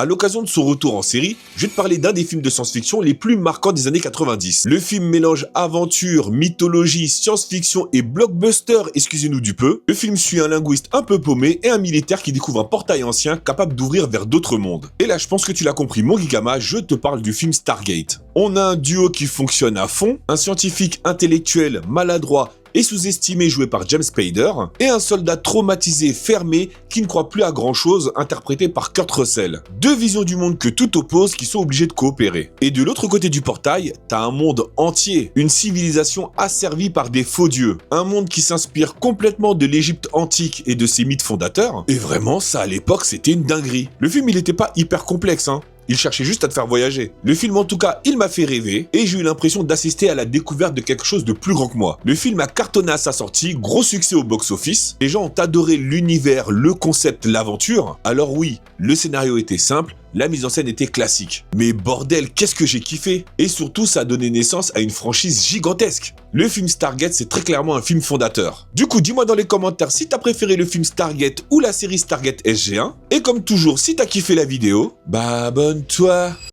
À l'occasion de son retour en série, je vais te parler d'un des films de science-fiction les plus marquants des années 90. Le film mélange aventure, mythologie, science-fiction et blockbuster, excusez-nous du peu. Le film suit un linguiste un peu paumé et un militaire qui découvre un portail ancien capable d'ouvrir vers d'autres mondes. Et là, je pense que tu l'as compris, mon Gigama, je te parle du film Stargate. On a un duo qui fonctionne à fond, un scientifique intellectuel maladroit et sous-estimé joué par James Spader, et un soldat traumatisé, fermé, qui ne croit plus à grand chose, interprété par Kurt Russell. Deux visions du monde que tout oppose qui sont obligées de coopérer. Et de l'autre côté du portail, t'as un monde entier, une civilisation asservie par des faux dieux, un monde qui s'inspire complètement de l'Égypte antique et de ses mythes fondateurs, et vraiment ça à l'époque c'était une dinguerie. Le film il était pas hyper complexe hein. Il cherchait juste à te faire voyager. Le film en tout cas, il m'a fait rêver et j'ai eu l'impression d'assister à la découverte de quelque chose de plus grand que moi. Le film a cartonné à sa sortie, gros succès au box-office. Les gens ont adoré l'univers, le concept, l'aventure. Alors oui, le scénario était simple, la mise en scène était classique. Mais bordel, qu'est-ce que j'ai kiffé! Et surtout, ça a donné naissance à une franchise gigantesque. Le film Stargate, c'est très clairement un film fondateur. Du coup, dis-moi dans les commentaires si t'as préféré le film Stargate ou la série Stargate SG1. Et comme toujours, si t'as kiffé la vidéo, bah abonne-toi!